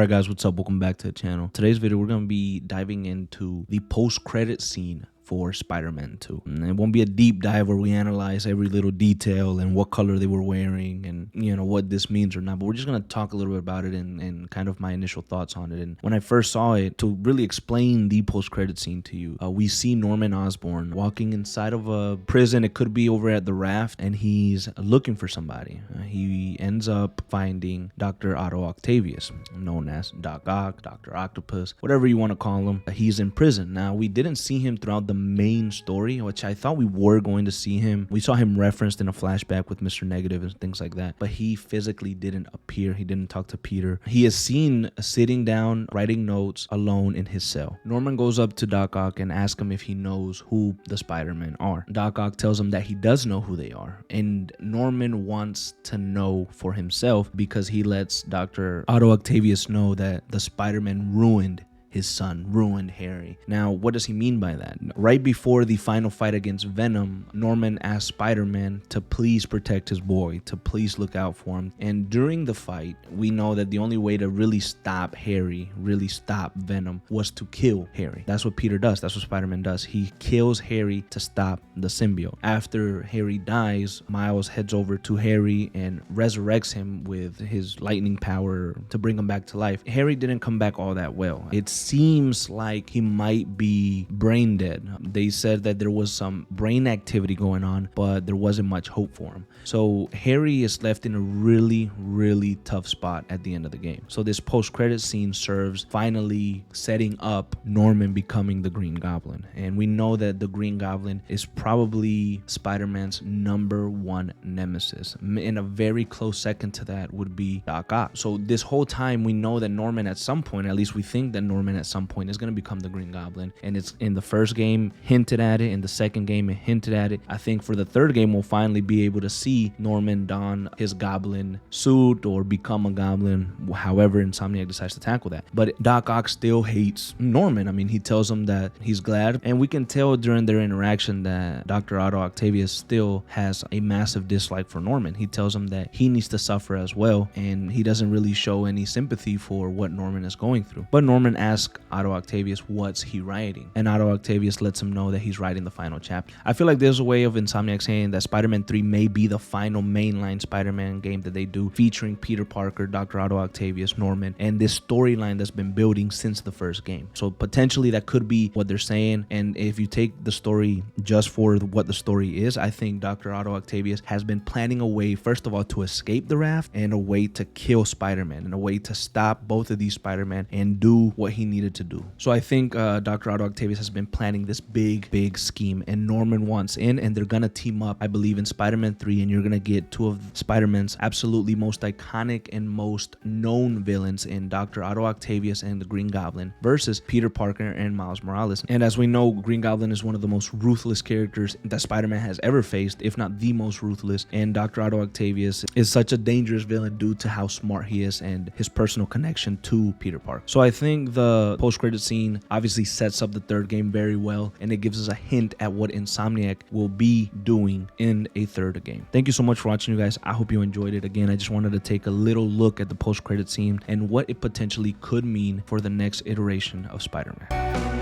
Alright guys, what's up? Welcome back to the channel. Today's video, we're going to be diving into the post-credit scene for Spider-Man 2. And it won't be a deep dive where we analyze every little detail and what color they were wearing and, you know, what this means or not. But we're just going to talk a little bit about it and kind of my initial thoughts on it. And when I first saw it, to really explain the post-credit scene to you, we see Norman Osborn walking inside of a prison. It could be over at the Raft, and he's looking for somebody. He ends up finding Dr. Otto Octavius, known as Doc Ock, Dr. Octopus, whatever you want to call him. He's in prison. Now, we didn't see him throughout the main story, which I thought we were going to see him. We saw him referenced in a flashback with Mr. Negative and things like that, but he physically didn't appear. He didn't talk to Peter. He is seen sitting down, writing notes alone in his cell. Norman goes up to Doc Ock and asks him if he knows who the Spider-Men are. Doc Ock tells him that he does know who they are, and Norman wants to know for himself because he lets Dr. Otto Octavius know that the Spider-Man ruined his son, ruined Harry. Now, what does he mean by that? Right before the final fight against Venom, Norman asked Spider-Man to please protect his boy, to please look out for him. And during the fight, we know that the only way to really stop Harry, really stop Venom, was to kill Harry. That's what Peter does. That's what Spider-Man does. He kills Harry to stop the symbiote. After Harry dies, Miles heads over to Harry and resurrects him with his lightning power to bring him back to life. Harry didn't come back all that well. It seems like he might be brain dead. They said that there was some brain activity going on, but there wasn't much hope for him. So Harry is left in a really tough spot at the end of the game. So this post-credit scene serves finally setting up Norman becoming the Green Goblin. And we know that the Green Goblin is probably Spider-Man's #1 nemesis. In a very close second to that would be Doc Ock. So this whole time we know that Norman at some point, at least we think that Norman at some point is going to become the Green Goblin, and it's in the first game hinted at it, in the second game it hinted at it. I think for the third game we'll finally be able to see Norman don his goblin suit or become a goblin, however Insomniac decides to tackle that. But Doc Ock still hates Norman. I mean, he tells him that he's glad, and we can tell during their interaction that Dr. Otto Octavius still has a massive dislike for Norman. He tells him that he needs to suffer as well, and he doesn't really show any sympathy for what Norman is going through. But Norman asks Otto Octavius what's he writing, and Otto Octavius lets him know that he's writing the final chapter. I feel like there's a way of Insomniac saying that Spider-Man 3 may be the final mainline Spider-Man game that they do, featuring Peter Parker, Dr. Otto Octavius, Norman, and this storyline that's been building since the first game. So potentially that could be what they're saying, and if you take the story just for what the story is, I think Dr. Otto Octavius has been planning a way, first of all, to escape the Raft, and a way to kill Spider-Man, and a way to stop both of these Spider-Man and do what he needed to do. So I think Dr. Otto Octavius has been planning this big scheme, and Norman wants in, and they're gonna team up, I believe, in Spider-Man 3, and you're gonna get two of Spider-Man's absolutely most iconic and most known villains in Dr. Otto Octavius and the Green Goblin versus Peter Parker and Miles Morales. And as we know, Green Goblin is one of the most ruthless characters that Spider-Man has ever faced, if not the most ruthless, and Dr. Otto Octavius is such a dangerous villain due to how smart he is and his personal connection to Peter Parker. So I think the post-credit scene obviously sets up the third game very well, and it gives us a hint at what Insomniac will be doing in a third game. Thank you so much for watching, you guys. I hope you enjoyed it. Again, I just wanted to take a little look at the post-credit scene and what it potentially could mean for the next iteration of Spider-Man.